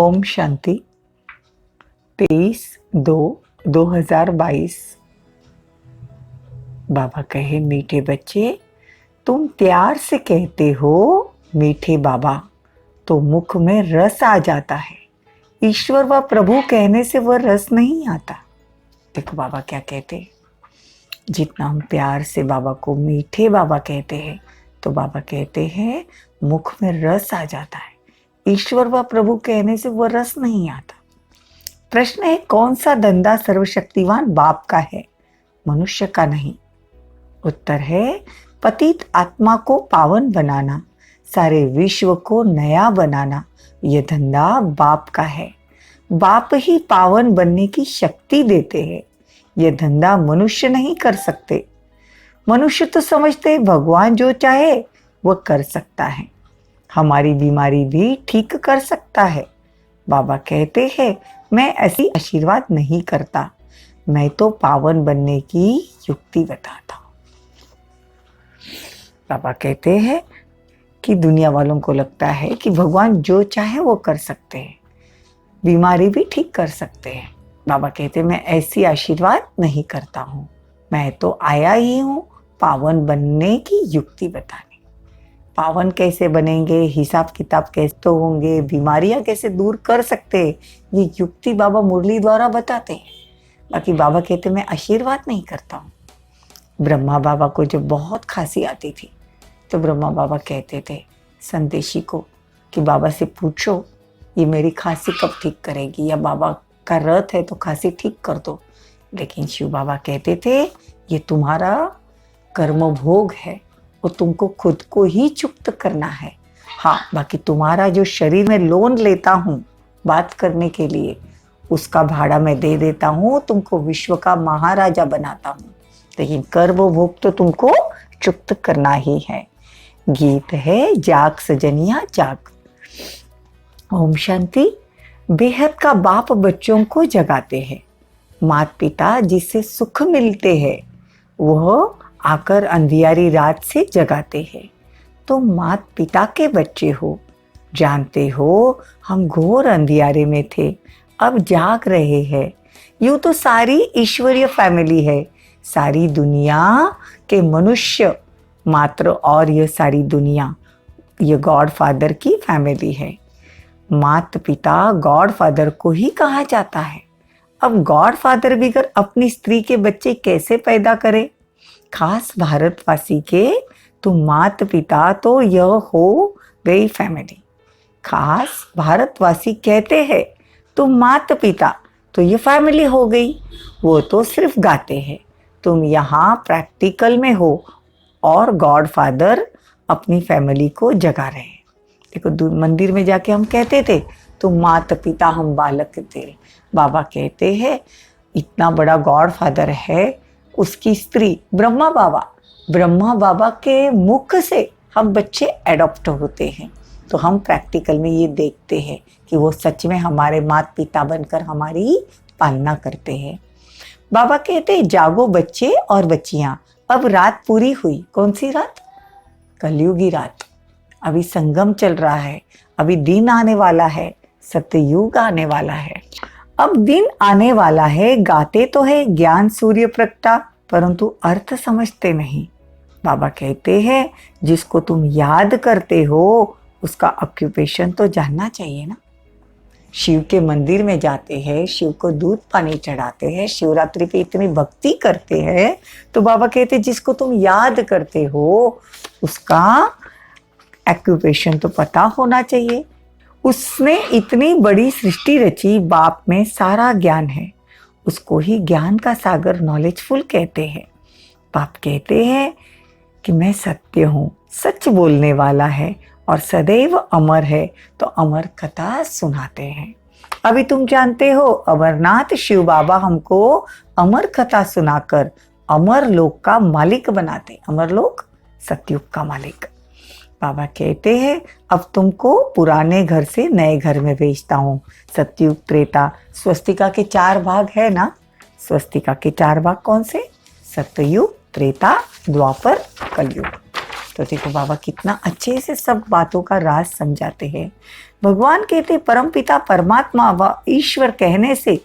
ओम शांति। 23/2/2022। बाबा कहे, मीठे बच्चे, तुम प्यार से कहते हो मीठे बाबा तो मुख में रस आ जाता है। ईश्वर व प्रभु कहने से वह रस नहीं आता। देखो बाबा क्या कहते हैं, जितना हम प्यार से बाबा को मीठे बाबा कहते हैं तो बाबा कहते हैं मुख में रस आ जाता है। ईश्वर व प्रभु कहने से वह रस नहीं आता। प्रश्न है, कौन सा धंधा सर्वशक्तिवान बाप का है, मनुष्य का नहीं? उत्तर है, पतित आत्मा को पावन बनाना, सारे विश्व को नया बनाना, यह धंधा बाप का है। बाप ही पावन बनने की शक्ति देते हैं। यह धंधा मनुष्य नहीं कर सकते। मनुष्य तो समझते भगवान जो चाहे वह कर सकता है, हमारी बीमारी भी ठीक कर सकता है। बाबा कहते हैं, मैं ऐसी आशीर्वाद नहीं करता, मैं तो पावन बनने की युक्ति बताता हूँ। बाबा कहते हैं कि दुनिया वालों को लगता है कि भगवान जो चाहे वो कर सकते हैं, बीमारी भी ठीक कर सकते हैं। बाबा कहते हैं, मैं ऐसी आशीर्वाद नहीं करता हूँ, मैं तो आया ही हूँ पावन बनने की युक्ति बताने। पावन कैसे बनेंगे, हिसाब किताब कैसे तो होंगे, बीमारियां कैसे दूर कर सकते, ये युक्ति बाबा मुरली द्वारा बताते हैं। बाकी बाबा कहते मैं आशीर्वाद नहीं करता हूँ। ब्रह्मा बाबा को जब बहुत खांसी आती थी तो ब्रह्मा बाबा कहते थे संदेशी को कि बाबा से पूछो ये मेरी खांसी कब ठीक करेगी, या बाबा का रथ है तो खांसी ठीक कर दो। लेकिन शिव बाबा कहते थे ये तुम्हारा कर्म भोग है, वो तुमको खुद को ही चुक्त करना है। हाँ, बाकी तुम्हारा जो शरीर में लोन लेता हूँ बात करने के लिए, उसका भाड़ा मैं दे देता हूँ, तुमको विश्व का महाराजा बनाता हूँ, लेकिन कर्म भोग तो तुमको चुक्त करना ही है। गीत है, जाग सजनिया जाग। ओम शांति। बेहद का बाप बच्चों को जगाते हैं। माता पिता जिससे सुख मिलते हैं वह आकर अंधियारी रात से जगाते हैं। तो माता पिता के बच्चे हो, जानते हो हम घोर अंधियारे में थे, अब जाग रहे हैं। यूं तो सारी ईश्वरीय फैमिली है, सारी दुनिया के मनुष्य मात्र, और यह सारी दुनिया ये गॉड फादर की फैमिली है। माता पिता गॉड फादर को ही कहा जाता है। अब गॉड फादर भी अगर अपनी स्त्री के बच्चे कैसे पैदा करे, खास भारतवासी के तो माता पिता तो यह हो गई फैमिली। खास भारतवासी कहते हैं तो माता पिता तो ये फैमिली हो गई, वो तो सिर्फ गाते हैं। तुम यहाँ प्रैक्टिकल में हो और गॉड फादर अपनी फैमिली को जगा रहे हैं। देखो मंदिर में जाके हम कहते थे तुम माता पिता हम बालक तेरे। बाबा कहते हैं इतना बड़ा गॉड फादर है, उसकी स्त्री ब्रह्मा बाबा के मुख से हम बच्चे एडॉप्ट होते हैं। तो हम प्रैक्टिकल में ये देखते हैं कि वो सच में हमारे माता पिता बनकर हमारी पालना करते हैं। बाबा कहते हैं जागो बच्चे और बच्चियां, अब रात पूरी हुई। कौन सी रात? कलयुगी रात। अभी संगम चल रहा है, अभी दिन आने वाला है, सत्ययुग आने वाला है। अब दिन आने वाला है, गाते तो है ज्ञान सूर्य प्रगटा, परंतु अर्थ समझते नहीं। बाबा कहते हैं जिसको तुम याद करते हो उसका ऑक्यूपेशन तो जानना चाहिए ना। शिव के मंदिर में जाते हैं, शिव को दूध पानी चढ़ाते हैं, शिवरात्रि पे इतनी भक्ति करते हैं, तो बाबा कहते हैं जिसको तुम याद करते हो उसका ऑक्यूपेशन तो पता होना चाहिए। उसने इतनी बड़ी सृष्टि रची, बाप में सारा ज्ञान है, उसको ही ज्ञान का सागर नॉलेजफुल कहते हैं। बाप कहते हैं कि मैं सत्य हूँ, सच बोलने वाला है और सदैव अमर है, तो अमर कथा सुनाते हैं। अभी तुम जानते हो अमरनाथ शिव बाबा हमको अमर कथा सुनाकर अमर लोक का मालिक बनाते। अमर लोक सतयुग का मालिक। बाबा कहते हैं अब तुमको पुराने घर से नए घर में भेजता हूँ। सतयुग त्रेता, स्वस्तिका के 4 भाग है ना। स्वस्तिका के 4 भाग कौन से? सतयुग, त्रेता, द्वापर, कलयुग। तो देखो बाबा कितना अच्छे से सब बातों का राज समझाते हैं। भगवान कहते परमपिता परमात्मा व ईश्वर कहने से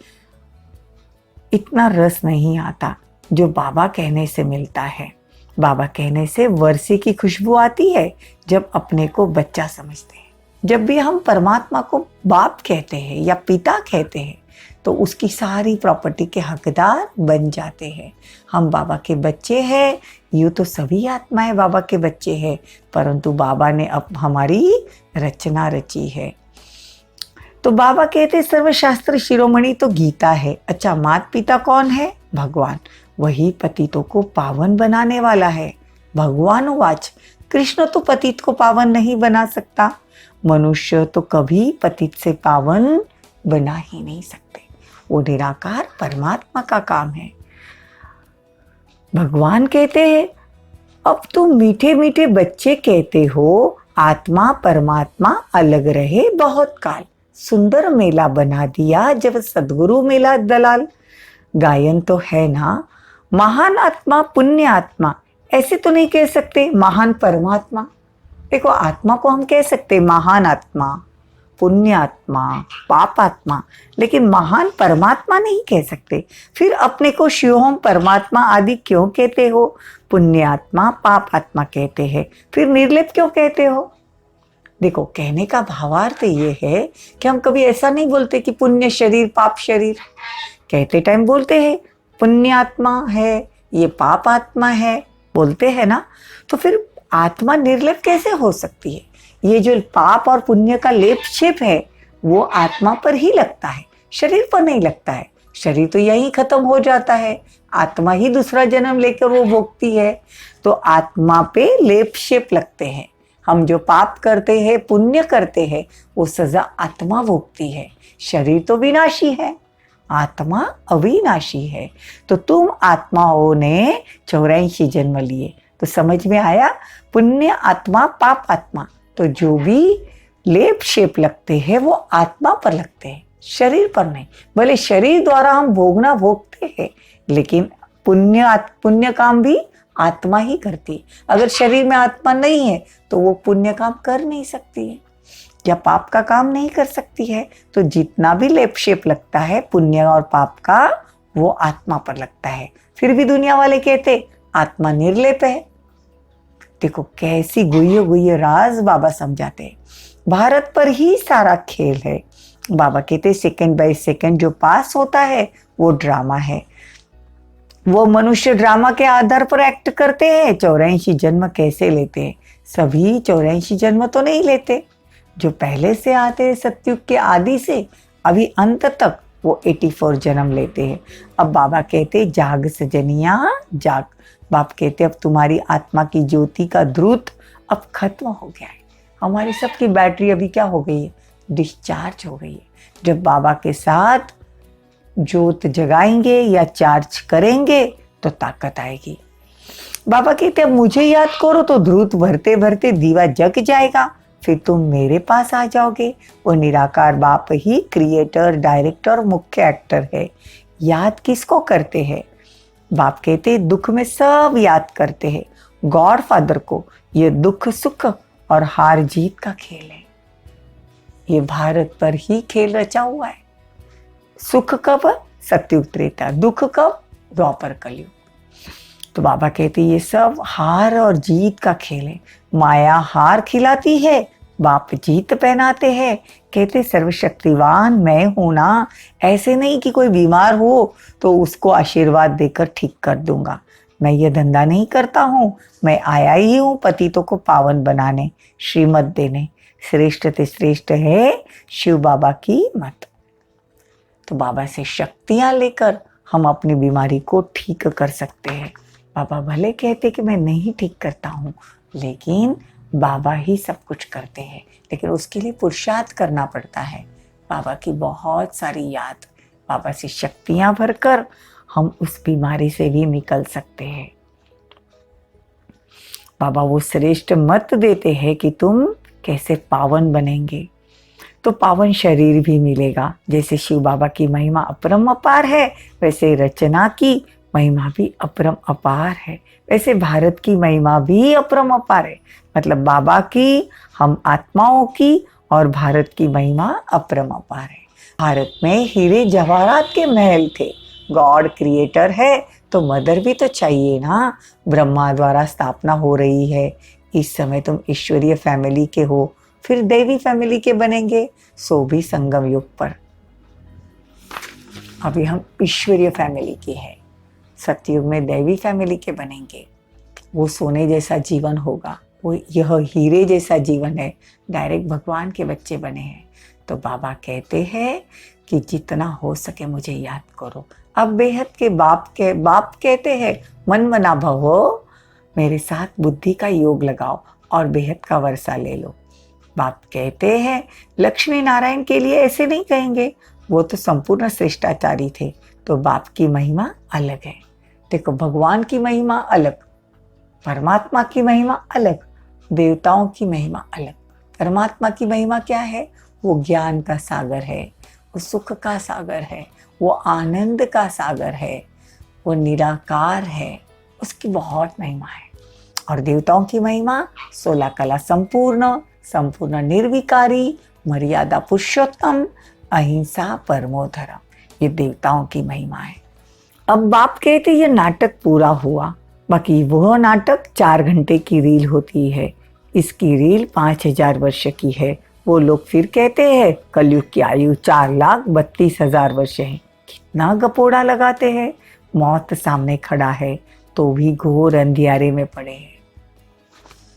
इतना रस नहीं आता जो बाबा कहने से मिलता है। बाबा कहने से वर्षे की खुशबू आती है जब अपने को बच्चा समझते हैं। जब भी हम परमात्मा को बाप कहते हैं या पिता कहते हैं तो उसकी सारी प्रॉपर्टी के हकदार बन जाते हैं। हम बाबा के बच्चे हैं। यूँ तो सभी आत्माएं बाबा के बच्चे हैं, परंतु बाबा ने अब हमारी रचना रची है। तो बाबा कहते सर्वशास्त्र शिरोमणि तो गीता है। अच्छा, माता पिता कौन है? भगवान। वही पतितों को पावन बनाने वाला है। भगवान वाच, कृष्ण तो पतित को पावन नहीं बना सकता। मनुष्य तो कभी पतित से पावन बना ही नहीं सकते। वो निराकार परमात्मा का काम है। भगवान कहते हैं अब तुम मीठे मीठे बच्चे कहते हो, आत्मा परमात्मा अलग रहे बहुत काल। सुंदर मेला बना दिया जब सदगुरु मेला दलाल। गायन तो है ना, महान आत्मा पुण्य आत्मा, ऐसे तो नहीं कह सकते महान परमात्मा। देखो, आत्मा को हम कह सकते महान आत्मा, पुण्य आत्मा, पाप आत्मा, लेकिन महान परमात्मा नहीं कह सकते। फिर अपने को शिवोम परमात्मा आदि क्यों कहते हो? पुण्य आत्मा पाप आत्मा कहते हैं, फिर निर्लेप क्यों कहते हो? देखो, कहने का भावार्थ ये है कि हम कभी ऐसा नहीं बोलते कि पुण्य शरीर पाप शरीर। कहते टाइम बोलते हैं पुण्य आत्मा है, ये पाप आत्मा है, बोलते हैं ना। तो फिर आत्मा निर्लेप कैसे हो सकती है? ये जो पाप और पुण्य का लेप शेप है वो आत्मा पर ही लगता है, शरीर पर नहीं लगता है। शरीर तो यहीं खत्म हो जाता है, आत्मा ही दूसरा जन्म लेकर वो भोगती है। तो आत्मा पे लेप शेप लगते हैं। हम जो पाप करते हैं पुण्य करते हैं वो सजा आत्मा भोगती है। शरीर तो विनाशी है, आत्मा अविनाशी है। तो तुम आत्माओं ने 84 जन्म लिए। तो समझ में आया? पुण्य आत्मा पाप आत्मा, तो जो भी लेप शेप लगते हैं वो आत्मा पर लगते हैं, शरीर पर नहीं। भले शरीर द्वारा हम भोगना भोगते हैं, लेकिन पुण्य काम भी आत्मा ही करती है। अगर शरीर में आत्मा नहीं है तो वो पुण्य काम कर नहीं सकती है या पाप का काम नहीं कर सकती है। तो जितना भी लेप शेप लगता है पुण्य और पाप का, वो आत्मा पर लगता है। फिर भी दुनिया वाले कहते आत्मा निर्लेप है। देखो कैसी गुह्य राज बाबा समझाते हैं। भारत पर ही सारा खेल है। बाबा कहते सेकंड बाय सेकंड जो पास होता है वो ड्रामा है। वो मनुष्य ड्रामा के आधार पर एक्ट करते हैं। 84 जन्म कैसे लेते हैं? सभी 84 जन्म तो नहीं लेते। जो पहले से आते हैं सतयुग के आदि से अभी अंत तक, वो 84 जन्म लेते हैं। अब बाबा कहते जाग सजनिया जाग। बाप कहते अब तुम्हारी आत्मा की ज्योति का द्रुत अब खत्म हो गया है। हमारी सबकी बैटरी अभी क्या हो गई है? डिस्चार्ज हो गई है। जब बाबा के साथ ज्योत जगाएंगे या चार्ज करेंगे तो ताकत आएगी। बाबा कहते अब मुझे याद करो तो द्रुत भरते भरते दीवा जग जाएगा, फिर तुम मेरे पास आ जाओगे। वो निराकार बाप ही क्रिएटर, डायरेक्टर, मुख्य एक्टर है। याद किसको करते हैं? बाप कहते दुख में सब याद करते हैं गॉड फादर को। ये दुख सुख और हार जीत का खेल है। ये भारत पर ही खेल रचा हुआ है। सुख कब? सतयुग त्रेता। दुख कब? द्वापर कलयुग। तो बाबा कहते ये सब हार और जीत का खेल है। माया हार खिलाती है, बाप जीत पहनाते हैं। कहते सर्वशक्तिवान मैं हूं ना। ऐसे नहीं कि कोई बीमार हो तो उसको आशीर्वाद देकर ठीक कर दूंगा। मैं ये धंधा नहीं करता हूँ। मैं आया ही हूँ पतितों को पावन बनाने, श्रीमत देने। श्रेष्ठ ते श्रेष्ठ है शिव बाबा की मत। तो बाबा से शक्तियां लेकर हम अपनी बीमारी को ठीक कर सकते हैं। बाबा भले कहते कि मैं नहीं ठीक करता हूँ, लेकिन बाबा ही सब कुछ करते हैं। लेकिन उसके लिए पुरुषार्थ करना पड़ता है। बाबा की बहुत सारी याद, बाबा से शक्तियां भरकर हम उस बीमारी से भी निकल सकते हैं। बाबा वो श्रेष्ठ मत देते हैं कि तुम कैसे पावन बनेंगे। तो पावन शरीर भी मिलेगा। जैसे शिव बाबा की महिमा अपरंपार है, वैसे रचना की महिमा भी अपरम अपार है। वैसे भारत की महिमा भी अपरम अपार है, मतलब बाबा की, हम आत्माओं की और भारत की महिमा अपरम अपार है। भारत में हीरे जवाहरात के महल थे। गॉड क्रिएटर है तो मदर भी तो चाहिए ना। ब्रह्मा द्वारा स्थापना हो रही है, इस समय तुम ईश्वरीय फैमिली के हो, फिर देवी फैमिली के बनेंगे, सो भी संगम युग पर। अभी हम ईश्वरीय फैमिली के हैं, सतयुग में देवी फैमिली के बनेंगे। वो सोने जैसा जीवन होगा, वो यह हीरे जैसा जीवन है, डायरेक्ट भगवान के बच्चे बने हैं। तो बाबा कहते हैं कि जितना हो सके मुझे याद करो। अब बेहद के बाप कहते हैं मन मना भवो, मेरे साथ बुद्धि का योग लगाओ और बेहद का वर्षा ले लो। बाप कहते हैं लक्ष्मी नारायण के लिए ऐसे नहीं कहेंगे, वो तो संपूर्ण श्रेष्ठाचारी थे। तो बाप की महिमा अलग है। देखो, भगवान की महिमा अलग, परमात्मा की महिमा अलग, देवताओं की महिमा अलग। परमात्मा की महिमा क्या है? वो ज्ञान का सागर है, वो सुख का सागर है, वो आनंद का सागर है, वो निराकार है, उसकी बहुत महिमा है। और देवताओं की महिमा 16 कला संपूर्ण, संपूर्ण निर्विकारी, मर्यादा पुरुषोत्तम, अहिंसा परमो धर्म, ये देवताओं की महिमा है। अब बाप कहते ये नाटक पूरा हुआ, बाकी वो नाटक 4 घंटे की रील होती है, इसकी रील 5000 वर्ष की है। वो लोग फिर कहते हैं कलयुग की आयु 4,32,000 वर्ष है। कितना गपोड़ा लगाते हैं। मौत सामने खड़ा है तो भी घोर अंधियारे में पड़े हैं।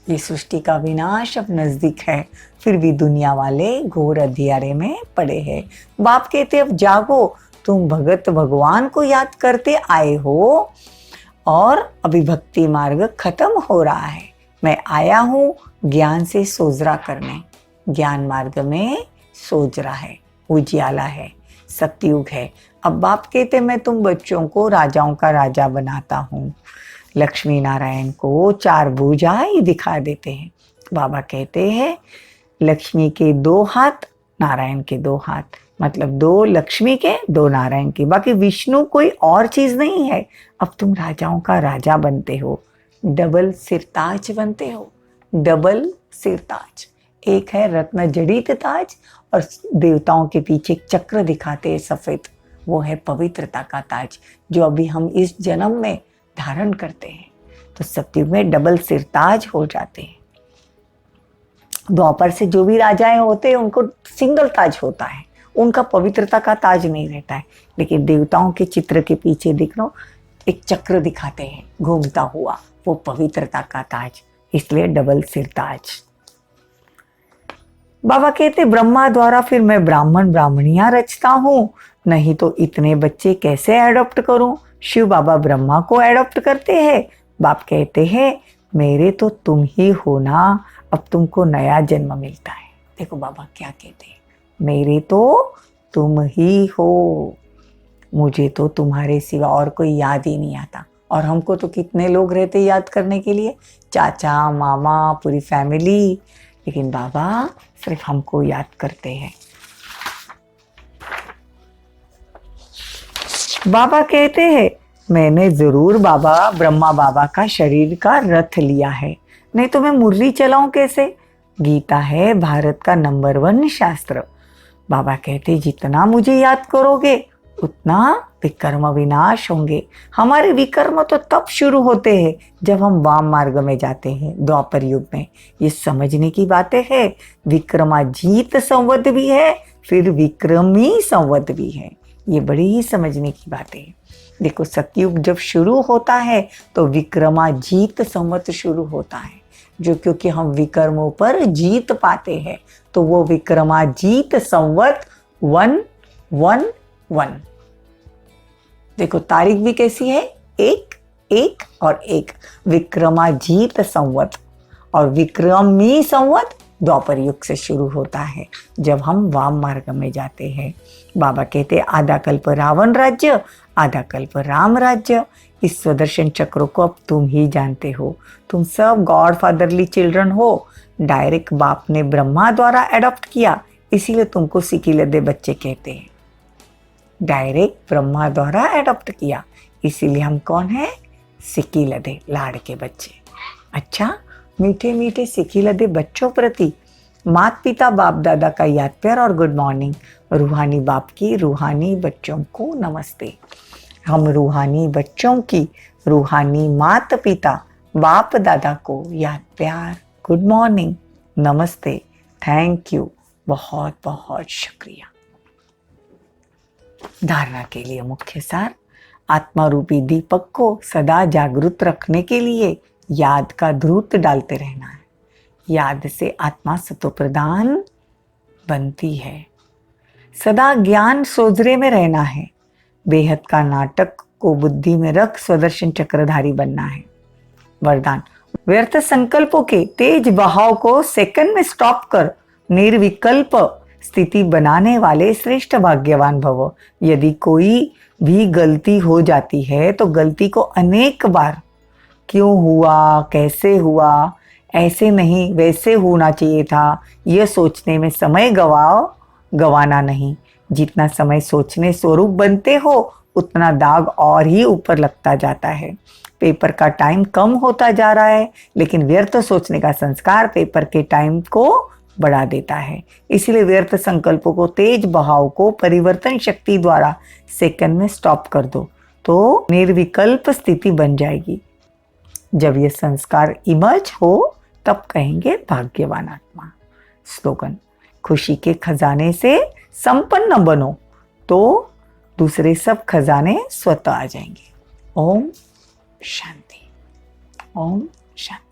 ये सृष्टि का विनाश अब नजदीक है, फिर भी दुनिया वाले घोर अंधियारे में पड़े हैं। बाप कहते अब जागो, तुम भगत भगवान को याद करते आए हो और अभी भक्ति मार्ग खत्म हो रहा है। मैं आया हूँ ज्ञान से सोजरा करने। ज्ञान मार्ग में सोजरा है, उजियाला है, सतयुग है। अब बाप कहते मैं तुम बच्चों को राजाओं का राजा बनाता हूँ। लक्ष्मी नारायण को 4 भुजा ही दिखा देते हैं। बाबा कहते हैं लक्ष्मी के 2 हाथ, नारायण के 2 हाथ, मतलब 2 लक्ष्मी के 2 नारायण के। बाकी विष्णु कोई और चीज नहीं है। अब तुम राजाओं का राजा बनते हो, डबल सिरताज बनते हो। डबल सिरताज, एक है रत्न जड़ित ताज और देवताओं के पीछे एक चक्र दिखाते हैं सफेद, वो है पवित्रता का ताज, जो अभी हम इस जन्म में धारण करते हैं। तो सतयुग में डबल सिरताज हो जाते हैं। द्वापर से जो भी राजाएं होते हैं उनको सिंगल ताज होता है, उनका पवित्रता का ताज नहीं रहता है। लेकिन देवताओं के चित्र के पीछे देख लो एक चक्र दिखाते हैं घूमता हुआ, वो पवित्रता का ताज, इसलिए डबल सिरताज। बाबा कहते ब्रह्मा द्वारा फिर मैं ब्राह्मण ब्राह्मणियां रचता हूँ, नहीं तो इतने बच्चे कैसे एडॉप्ट करूं। शिव बाबा ब्रह्मा को एडॉप्ट करते हैं। बाप कहते हैं मेरे तो तुम ही हो ना, अब तुमको नया जन्म मिलता है। देखो बाबा क्या कहते हैं, मेरे तो तुम ही हो, मुझे तो तुम्हारे सिवा और कोई याद ही नहीं आता। और हमको तो कितने लोग रहते याद करने के लिए, चाचा मामा पूरी फैमिली, लेकिन बाबा सिर्फ हमको याद करते हैं। बाबा कहते हैं मैंने जरूर बाबा ब्रह्मा बाबा का शरीर का रथ लिया है, नहीं तो मैं मुरली चलाऊं कैसे। गीता है भारत का नंबर 1 शास्त्र। बाबा कहते जितना मुझे याद करोगे उतना विकर्म विनाश होंगे। हमारे विकर्म तो तब शुरू होते हैं जब हम वाम मार्ग में जाते हैं, द्वापर युग में। ये समझने की बातें है। विक्रमाजीत संवत भी है, फिर विक्रमी संवत भी है। ये बड़ी ही समझने की बातें है। देखो सतयुग जब शुरू होता है तो विक्रमाजीत संवत शुरू होता है, जो क्योंकि हम विकर्मों पर जीत पाते हैं, तो वो विक्रमाजीत संवत 111। देखो तारीख भी कैसी है, 1 और 1, विक्रमाजीत संवत। और विक्रमी संवत द्वापर युग से शुरू होता है जब हम वाम मार्ग में जाते हैं। बाबा कहते आधा कल्प रावण राज्य, आधा कल्प राम राज्य। इस स्वदर्शन चक्र को अब तुम ही जानते हो। तुम सब गॉड फादरली चिल्ड्रन हो। डायरेक्ट बाप ने ब्रह्मा द्वारा एडॉप्ट किया, इसीलिए तुमको सिकिलदे बच्चे कहते हैं। डायरेक्ट ब्रह्मा द्वारा एडॉप्ट किया, इसीलिए हम कौन है? सिक्की लदे, लाड़ के बच्चे। अच्छा, मीठे मीठे सिक्की लदे बच्चों प्रति माता पिता बाप दादा का याद प्यार और गुड मॉर्निंग। रूहानी बाप की रूहानी बच्चों को नमस्ते। हम रूहानी बच्चों की रूहानी माता पिता बाप दादा को याद प्यार, गुड मॉर्निंग, नमस्ते, थैंक यू, बहुत बहुत शुक्रिया। धारणा के लिए मुख्य सार, आत्मा रूपी दीपक को सदा जागृत रखने के लिए याद का धूत डालते रहना है। याद से आत्मा सतो प्रधान बनती है। सदा ज्ञान सोजरे में रहना है। बेहद का नाटक को बुद्धि में रख स्वदर्शन चक्रधारी बनना है। वरदान, व्यर्थ संकल्पों के तेज बहाव को सेकंड में स्टॉप कर निर्विकल्प स्थिति बनाने वाले श्रेष्ठ भाग्यवान भव। यदि कोई भी गलती हो जाती है तो गलती को अनेक बार क्यों हुआ, कैसे हुआ, ऐसे नहीं वैसे होना चाहिए था, यह सोचने में समय गवाना नहीं। जितना समय सोचने स्वरूप बनते हो उतना दाग और ही ऊपर लगता जाता है। पेपर का टाइम कम होता जा रहा है, लेकिन व्यर्थ सोचने का संस्कार पेपर के टाइम को बढ़ा देता है। इसलिए व्यर्थ संकल्पों को तेज बहाव को परिवर्तन शक्ति द्वारा सेकंड में स्टॉप कर दो तो निर्विकल्प स्थिति बन जाएगी। जब ये संस्कार इमर्ज हो तब कहेंगे भाग्यवान आत्मा। स्लोगन, खुशी के खजाने से संपन्न बनो तो दूसरे सब खजाने स्वतः आ जाएंगे। ओम शांति, ओम शांति।